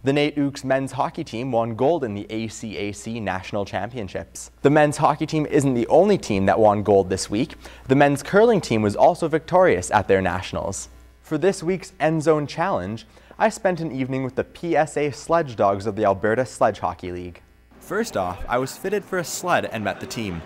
The Nate Ooks men's hockey team won gold in the ACAC National Championships. The men's hockey team isn't the only team that won gold this week. The men's curling team was also victorious at their nationals. For this week's End Zone Challenge, I spent an evening with the PSA Sledge Dogs of the Alberta Sledge Hockey League. First off, I was fitted for a sled and met the team.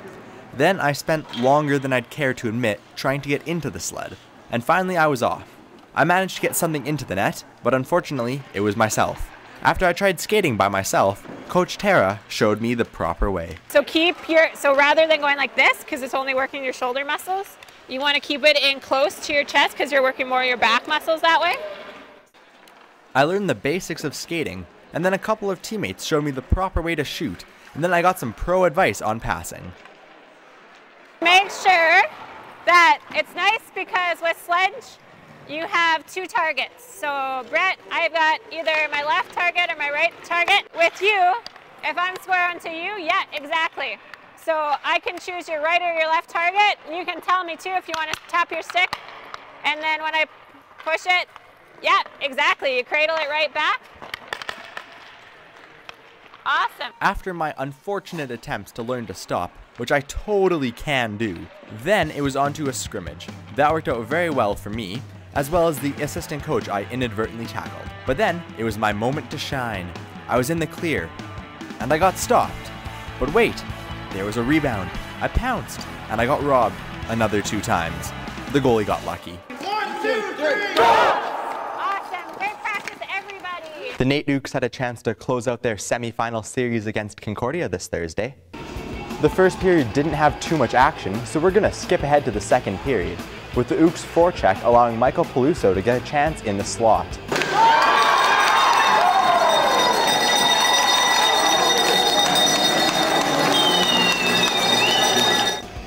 Then I spent longer than I'd care to admit trying to get into the sled. And finally I was off. I managed to get something into the net, but unfortunately it was myself. After I tried skating by myself, Coach Tara showed me the proper way. So rather than going like this, because it's only working your shoulder muscles, you want to keep it in close to your chest because you're working more of your back muscles that way. I learned the basics of skating, and then a couple of teammates showed me the proper way to shoot, and then I got some pro advice on passing. Make sure that it's nice because with sledge, you have two targets. So Brett, I've got either my left target or my right target. With you, if I'm square onto you, yeah, exactly. So I can choose your right or your left target. You can tell me too if you want to tap your stick. And then when I push it, yeah, exactly. You cradle it right back. Awesome. After my unfortunate attempts to learn to stop, which I totally can do, then it was on to a scrimmage. That worked out very well for me, as well as the assistant coach I inadvertently tackled. But then, it was my moment to shine. I was in the clear, and I got stopped. But wait, there was a rebound. I pounced, and I got robbed another 2 times. The goalie got lucky. 1, 2, 3, go! Awesome, great practice everybody! The Nate Ooks had a chance to close out their semi-final series against Concordia this Thursday. The first period didn't have too much action, so we're gonna skip ahead to the second period, with the Ooks forecheck allowing Michael Peluso to get a chance in the slot.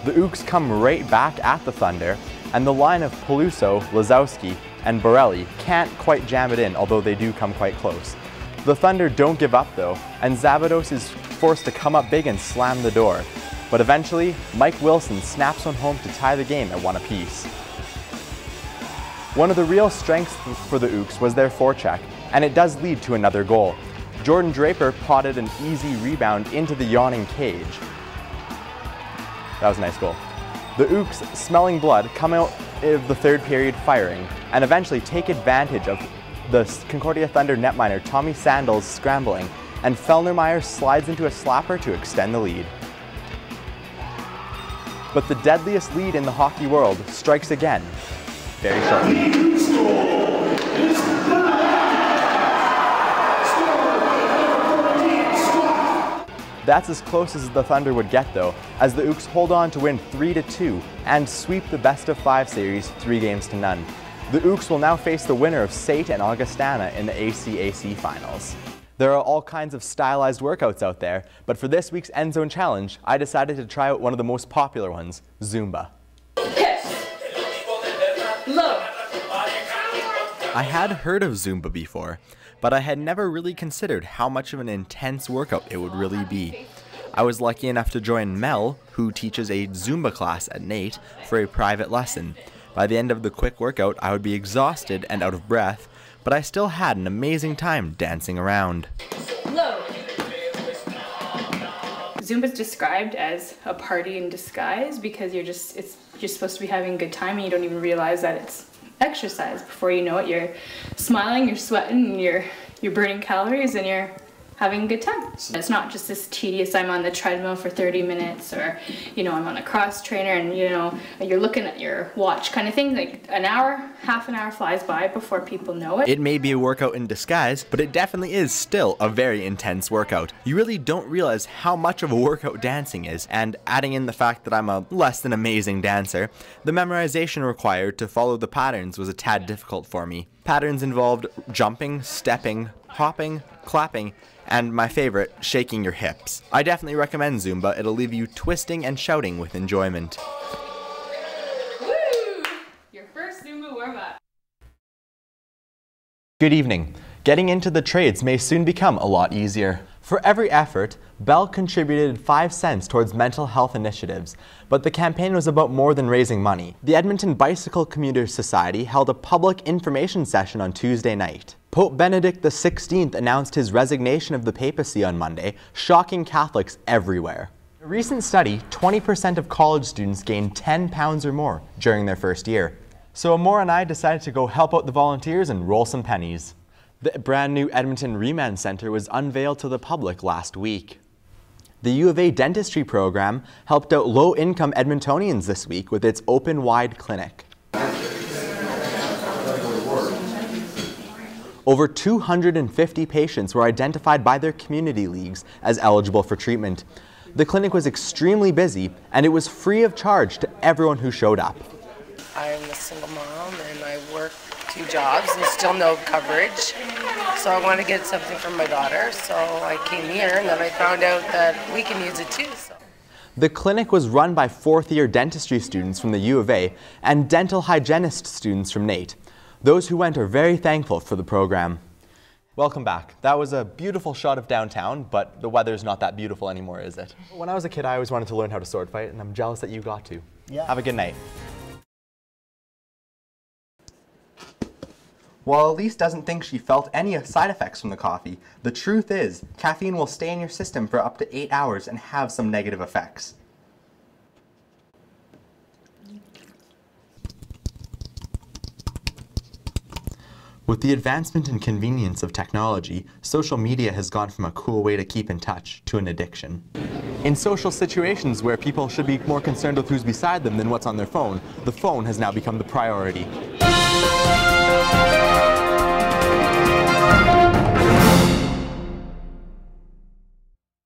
The Ooks come right back at the Thunder, and the line of Peluso, Lazowski, and Barrett can't quite jam it in, although they do come quite close. The Thunder don't give up though, and Zavados is forced to come up big and slam the door. But eventually, Mike Wilson snaps one home to tie the game at 1 apiece. One of the real strengths for the Ooks was their forecheck, and it does lead to another goal. Jordan Draper potted an easy rebound into the yawning cage. That was a nice goal. The Ooks, smelling blood, come out of the third period firing, and eventually take advantage of the Concordia Thunder netminer Tommy Sandals scrambling, and Fellnermeyer slides into a slapper to extend the lead. But the deadliest lead in the hockey world strikes again, very shortly. That's as close as the Thunder would get though, as the Ooks hold on to win 3-2 and sweep the best-of-5 series 3-0. The Ooks will now face the winner of SAIT and Augustana in the ACAC finals. There are all kinds of stylized workouts out there, but for this week's End Zone Challenge, I decided to try out one of the most popular ones, Zumba. I had heard of Zumba before, but I had never really considered how much of an intense workout it would really be. I was lucky enough to join Mel, who teaches a Zumba class at Nate, for a private lesson. By the end of the quick workout, I would be exhausted and out of breath, but I still had an amazing time dancing around. Zumba is described as a party in disguise because you're supposed to be having a good time and you don't even realize that it's exercise. Before you know it, you're smiling, you're sweating, you're burning calories, and you're having a good time. It's not just this tedious, I'm on the treadmill for 30 minutes, or, you know, I'm on a cross trainer and, you know, you're looking at your watch kind of thing. Like an hour, half an hour flies by before people know it. It may be a workout in disguise, but it definitely is still a very intense workout. You really don't realize how much of a workout dancing is, and adding in the fact that I'm a less than amazing dancer, the memorization required to follow the patterns was a tad difficult for me. Patterns involved jumping, stepping, hopping, clapping, and my favorite, shaking your hips. I definitely recommend Zumba. It'll leave you twisting and shouting with enjoyment. Woo! Your first Zumba warm-up. Good evening. Getting into the trades may soon become a lot easier. For every effort, Bell contributed 5 cents towards mental health initiatives, but the campaign was about more than raising money. The Edmonton Bicycle Commuters Society held a public information session on Tuesday night. Pope Benedict XVI announced his resignation of the papacy on Monday, shocking Catholics everywhere. In a recent study, 20% of college students gained 10 pounds or more during their first year. So Amor and I decided to go help out the volunteers and roll some pennies. The brand new Edmonton Remand Center was unveiled to the public last week. The U of A dentistry program helped out low-income Edmontonians this week with its Open Wide clinic. Over 250 patients were identified by their community leagues as eligible for treatment. The clinic was extremely busy, and it was free of charge to everyone who showed up. I'm a single mom and I work 2 jobs and still no coverage. So I want to get something for my daughter. So I came here and then I found out that we can use it too. So. The clinic was run by 4th-year dentistry students from the U of A and dental hygienist students from NAIT. Those who went are very thankful for the program. Welcome back. That was a beautiful shot of downtown, but the weather's not that beautiful anymore, is it? When I was a kid, I always wanted to learn how to sword fight, and I'm jealous that you got to. Yeah. Have a good night. While Elise doesn't think she felt any side effects from the coffee, the truth is, caffeine will stay in your system for up to 8 hours and have some negative effects. With the advancement and convenience of technology, social media has gone from a cool way to keep in touch to an addiction. In social situations where people should be more concerned with who's beside them than what's on their phone, the phone has now become the priority.